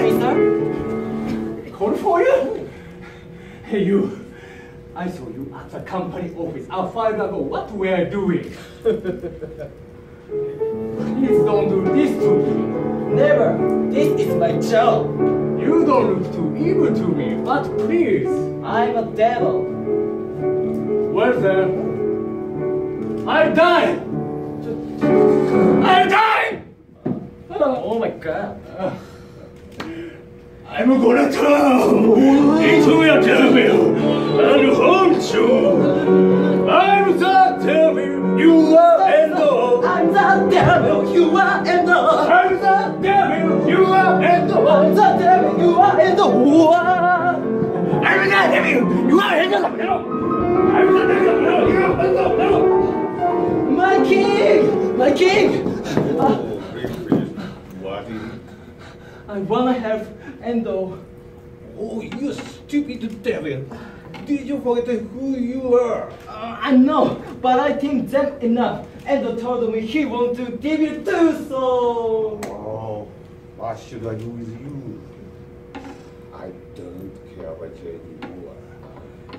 me, sir? Call for you? Hey, you. I saw you at the company office a while ago. What were you doing? Please don't do this to me. Never. This is my job. You don't look too evil to me, but please. I'm a devil. Well then, I'll die! I'll die! Oh my God. I'm gonna turn into a devil and haunt you. I'm the devil, you are and all. I'm the devil, you are and all. I'm the devil, you are and all. I'm the devil, you are and all. I'm the devil, you are and all. I'm the devil, you are and all. My king! My king! What? I wanna have Endo. Oh, you stupid devil! Did you forget who you are? I know, but I think that's enough. Endo told me he wants to debut too, so... Oh, what should I do with you? I don't care what you are.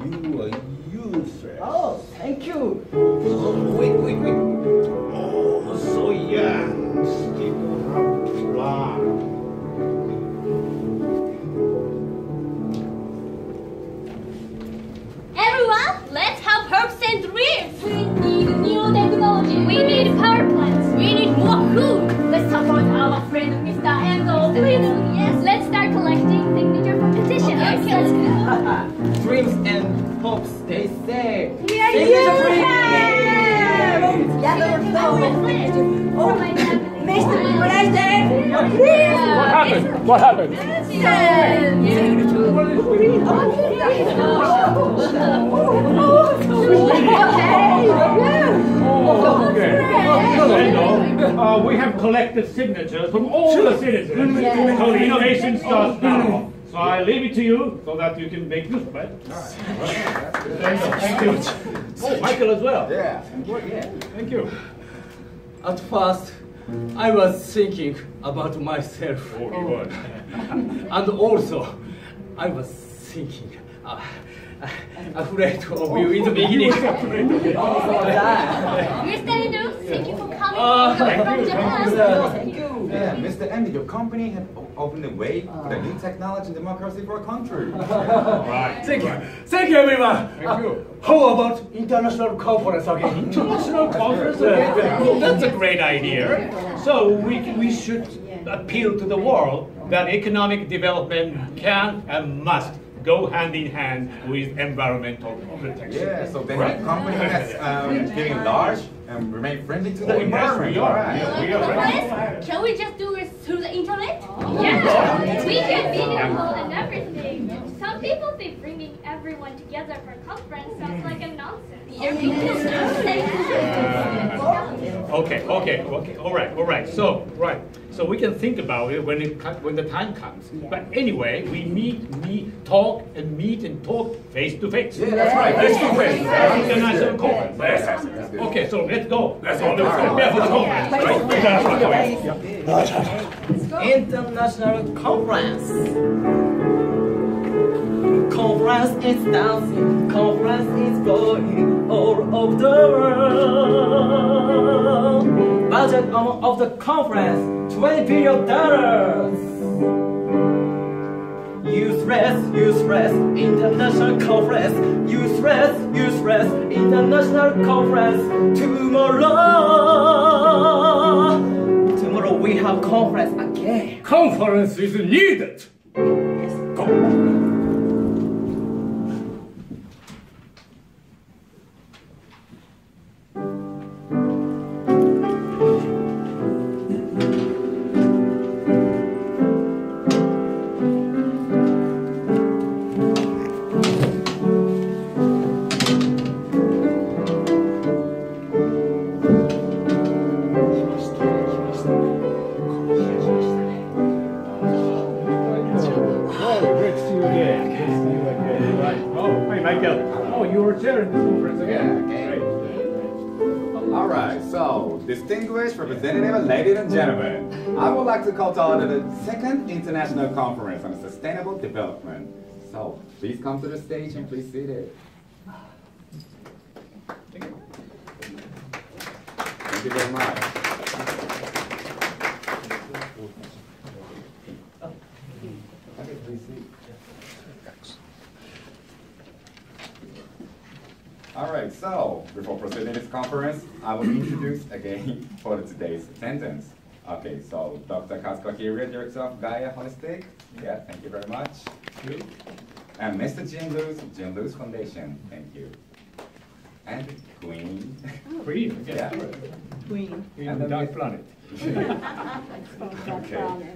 You are useless. Oh, thank you. Oh, wait. Oh, so young. Still don't have blood. Everyone, let's have hopes and dreams. We need new technology. We need power plants. We need more food. Let's support our friend Mr. Endo. We do, yes. Let's start collecting signature for petition. Okay, let's go. Dreams and hopes, they say. We are Signature you. Oh, Mr. President. What happened? We have collected signatures from all the citizens. So the innovation starts now. So I leave it to you so that you can make use of it. Thank you. Oh, Michael as well. Yeah. Thank you. At first, I was thinking about myself. Oh, you were. And also, I was thinking, afraid of you in the beginning. Mr. Endo, thank you for coming all the way from Japan. Thank you. Yeah, Mr. Andy, your company had opened the way for the new technology and democracy for our country. Right. Thank you. Thank you, everyone. Thank you. How about international conference again? International conference again? That's a great idea. So we should appeal to the world that economic development can and must go hand in hand with environmental protection. Yeah, so they have a company that's getting large and remain friendly to the environment. Yes, we are. Right. Yeah, we are. Guys, can we just do it through the internet? Yeah, we can video call and everything. Some people think bringing everyone together for a conference sounds like a nonsense. Okay, all right. So we can think about it when the time comes. But anyway, we meet and talk face to face. Yeah, that's right. Face to face. International conference. Okay, so let's go. Let's go. Prepare for the conference. International conference. Conference is dancing, conference is going all over the world. Budget of the conference, $20 billion. Useless, international conference. Useless, international conference. Tomorrow we have conference again. Conference is needed. Yes, go. You were chairing this conference again. Yeah, okay. All right, so Distinguished representative, ladies and gentlemen, I would like to call to order the second International Conference on Sustainable Development. So, please come to the stage and please sit it. Thank you very much. Okay, please sit. All right, so before proceeding this conference, I will introduce again for today's attendance. Okay, so Dr. Kazuko Hiria, Director of Gaia Holistic. Yeah, thank you very much. Thank you. And Mr. Jim Lewis Foundation. Thank you. And Queen. Queen, yeah. Queen. In the Dark Planet. Okay.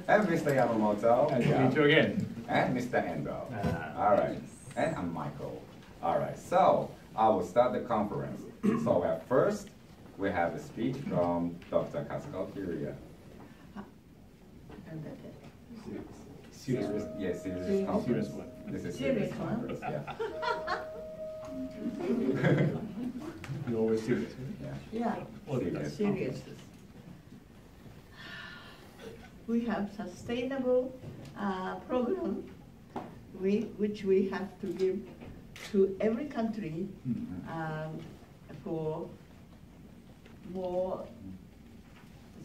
And Mr. Yamamoto. Nice to meet you again. And Mr. Endo. All right. And I'm Michael. All right, so I will start the conference. So at first, we have a speech from Dr. Kazuko Hiria. Serious, yes, serious conference. Serious one. This is Serious one? conference, yeah. You're always serious. Yeah, Serious. serious. We have sustainable program which we have to give to every country for more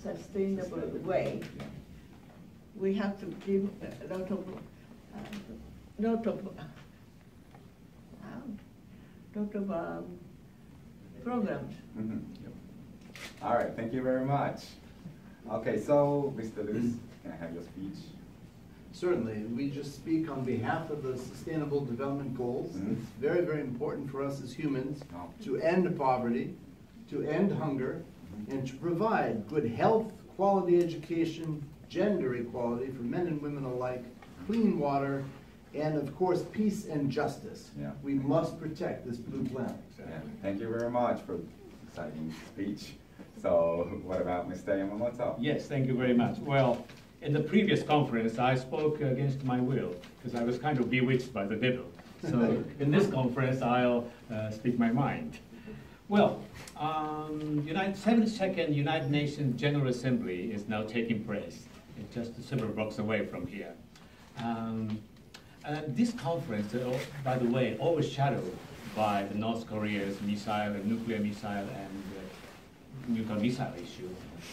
sustainable way. We have to give a lot of programs. Mhm. All right, thank you very much. Okay, so Mr. Lewis, can I have your speech? Certainly. We just speak on behalf of the Sustainable Development Goals. Mhm. It's very, very important for us as humans Oh. to end poverty, to end hunger, and to provide good health, quality education, gender equality for men and women alike, clean water, and of course, peace and justice. Yeah. We must protect this blue planet. Yeah, thank you very much for exciting speech. So what about Mr. Yamamoto? Yes, thank you very much. Well, in the previous conference, I spoke against my will because I was kind of bewitched by the devil. So in this conference, I'll speak my mind. Well, 72nd United Nations General Assembly is now taking place. It's just several blocks away from here. This conference, by the way, overshadowed by the North Korea's missile and nuclear missile and nuclear missile issue.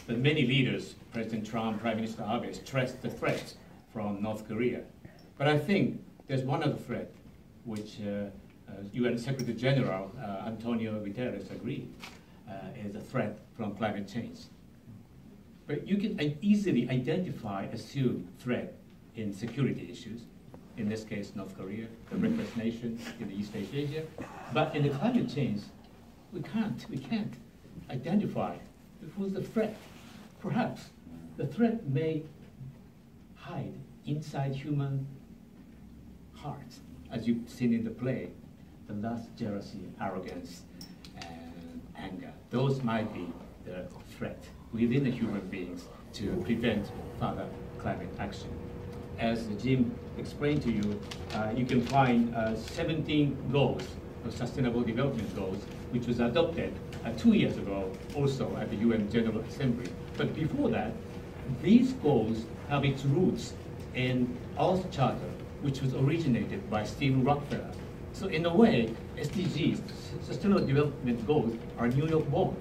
But many leaders, President Trump, Prime Minister Abe, stressed the threat from North Korea. But I think there's one other threat which UN Secretary General Antonio Guterres agreed is a threat from climate change. But you can easily identify assumed threat in security issues. In this case, North Korea, the reckless nation in the East Asia. But in the climate change, we can't identify who's the threat. Perhaps the threat may hide inside human hearts, as you've seen in the play, the lust, jealousy, arrogance, and anger. Those might be the threat within the human beings to prevent further climate action. As Jim explained to you, you can find 17 goals, Sustainable Development Goals, which was adopted 2 years ago also at the UN General Assembly. But before that, these goals have its roots in Earth Charter, which was originated by Stephen Rockefeller. So in a way, SDGs, Sustainable Development Goals, are New York born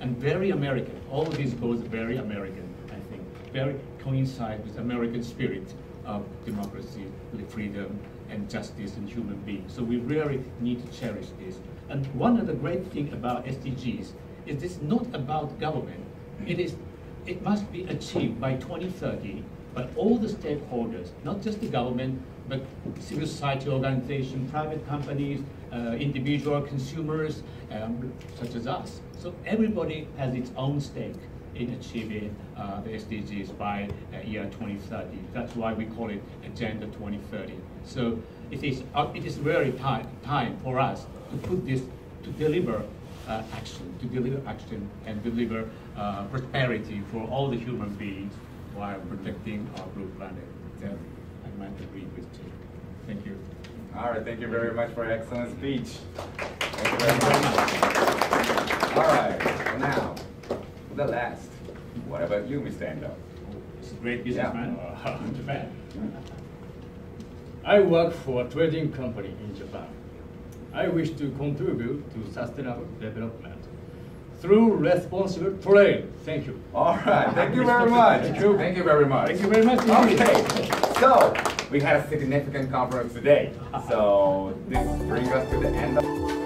and very American. All of these goals are very American, I think. Very coincide with American spirit of democracy, freedom, and justice in human beings. So we really need to cherish this. And one of the great things about SDGs is it's not about government. It must be achieved by 2030 by all the stakeholders, not just the government, but civil society organizations, private companies, individual consumers, such as us. So everybody has its own stake in achieving the SDGs by year 2030. That's why we call it Agenda 2030. So it is really time for us to put this, to deliver action and deliver prosperity for all the human beings while protecting our blue planet. That I might agree with you. Thank you. All right, thank you very much for your excellent speech. Thank you very much. All right, now, the last. What about you, Mr. Endo? It's a great businessman. Yeah. Japan. I work for a trading company in Japan. I wish to contribute to sustainable development through responsible trade. Thank you. All right, thank you very much. Thank you. Thank you very much. Thank you very much. Okay, so we had a significant conference today. So this brings us to the end of